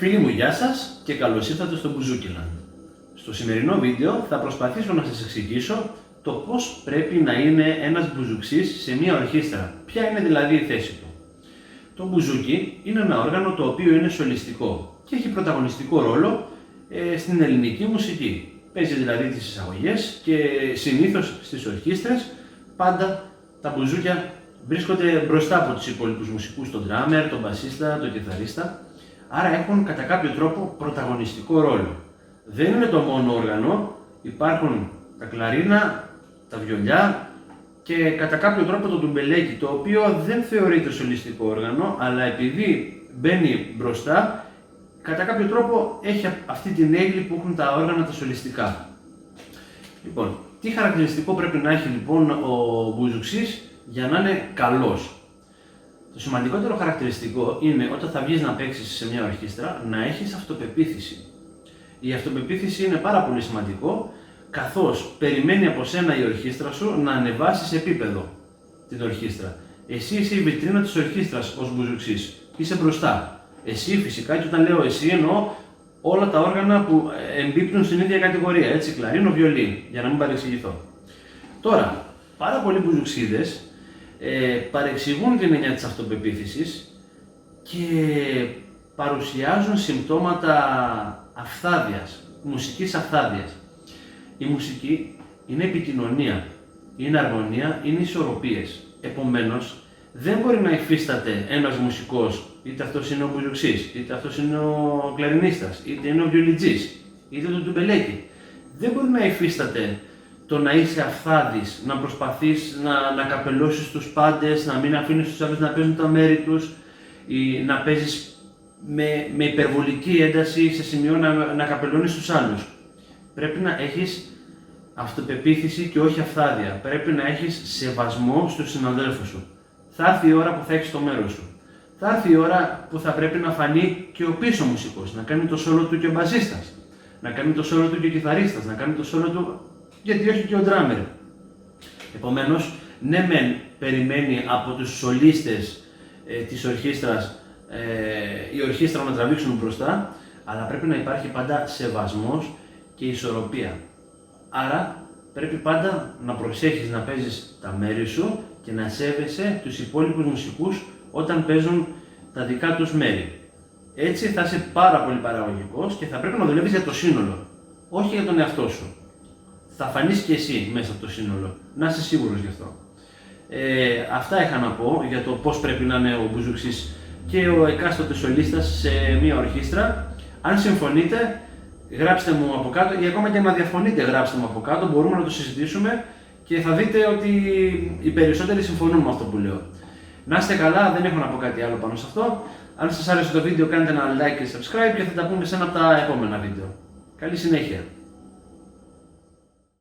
Φίλοι μου, γεια σας και καλώς ήρθατε στο Μπουζούκιλαντ. Στο σημερινό βίντεο θα προσπαθήσω να σας εξηγήσω το πώς πρέπει να είναι ένας μπουζουξής σε μια ορχήστρα. Ποια είναι δηλαδή η θέση του. Το μπουζούκι είναι ένα όργανο το οποίο είναι σολιστικό και έχει πρωταγωνιστικό ρόλο στην ελληνική μουσική. Παίζει δηλαδή τις εισαγωγές και συνήθως στις ορχήστρες πάντα τα μπουζούκια βρίσκονται μπροστά από τους υπόλοιπους μουσικούς, τον ντράμερ, τον μπασίστα, τον κιθαρίστα. Άρα έχουν κατά κάποιο τρόπο πρωταγωνιστικό ρόλο. Δεν είναι το μόνο όργανο, υπάρχουν τα κλαρίνα, τα βιολιά και κατά κάποιο τρόπο το τουμπελέκι, το οποίο δεν θεωρείται σολιστικό όργανο, αλλά επειδή μπαίνει μπροστά, κατά κάποιο τρόπο έχει αυτή την έγκλη που έχουν τα όργανα τα σολιστικά. Λοιπόν, τι χαρακτηριστικό πρέπει να έχει λοιπόν ο μπουζουξής για να είναι καλός? Το σημαντικότερο χαρακτηριστικό είναι όταν θα βγεις να παίξεις σε μια ορχήστρα να έχεις αυτοπεποίθηση. Η αυτοπεποίθηση είναι πάρα πολύ σημαντικό, καθώς περιμένει από σένα η ορχήστρα σου να ανεβάσεις επίπεδο την ορχήστρα. Εσύ είσαι η βιτρίνα της ορχήστρας ως μπουζουξής, είσαι μπροστά. Εσύ φυσικά, και όταν λέω εσύ εννοώ όλα τα όργανα που εμπίπτουν στην ίδια κατηγορία, έτσι, κλαρίνο, βιολί, για να μην παρεξηγηθώ. Τώρα, πάρα πολλοί μπουζουξίδες παρεξηγούν την έννοια της αυτοπεποίθησης και παρουσιάζουν συμπτώματα αφθάδειας, μουσικής αφθάδειας. Η μουσική είναι επικοινωνία, είναι αρμονία, είναι ισορροπίες. Επομένως, δεν μπορεί να υφίσταται ένας μουσικός, είτε αυτός είναι ο μπουζουξής, είτε αυτός είναι ο κλαρινίστας, είτε είναι ο βιολιτζής, είτε το τουμπελέκι. Δεν μπορεί να υφίσταται το να είσαι αφθάδης, να προσπαθείς να καπελώσεις τους πάντες, να μην αφήνεις τους άλλους να παίζουν τα μέρη τους ή να παίζεις με υπερβολική ένταση σε σημείο να καπελώνεις τους άλλους. Πρέπει να έχεις αυτοπεποίθηση και όχι αφθάδεια. Πρέπει να έχεις σεβασμό στους συναδέλφους σου. Θα έρθει η ώρα που θα έχεις το μέρος σου. Θα έρθει η ώρα που θα πρέπει να φανεί και ο πίσω μουσικός, να κάνει το σόλο του και ο μπασίστας, να κάνει το σόλο του και ο κιθαρίστας, να κάνει το σόλο του, γιατί όχι και ο ντράμερ. Επομένως, ναι μεν περιμένει από τους σολίστες της ορχήστρας η ορχήστρα να τραβήξουν μπροστά, αλλά πρέπει να υπάρχει πάντα σεβασμός και ισορροπία. Άρα πρέπει πάντα να προσέχεις να παίζεις τα μέρη σου και να σέβεσαι τους υπόλοιπους μουσικούς όταν παίζουν τα δικά τους μέρη. Έτσι θα είσαι πάρα πολύ παραγωγικός και θα πρέπει να δουλεύεις για το σύνολο, όχι για τον εαυτό σου. Θα φανείς και εσύ μέσα από το σύνολο, να είσαι σίγουρος γι' αυτό. Αυτά είχα να πω για το πώς πρέπει να είναι ο μπουζουξής και ο εκάστοτε σολίστας σε μια ορχήστρα. Αν συμφωνείτε, γράψτε μου από κάτω, ή ακόμα και να διαφωνείτε, γράψτε μου από κάτω, μπορούμε να το συζητήσουμε και θα δείτε ότι οι περισσότεροι συμφωνούν με αυτό που λέω. Να είστε καλά, δεν έχω να πω κάτι άλλο πάνω σε αυτό. Αν σας άρεσε το βίντεο, κάντε ένα like και subscribe και θα τα πούμε σε ένα από τα επόμενα βίντεο. Καλή συνέχεια!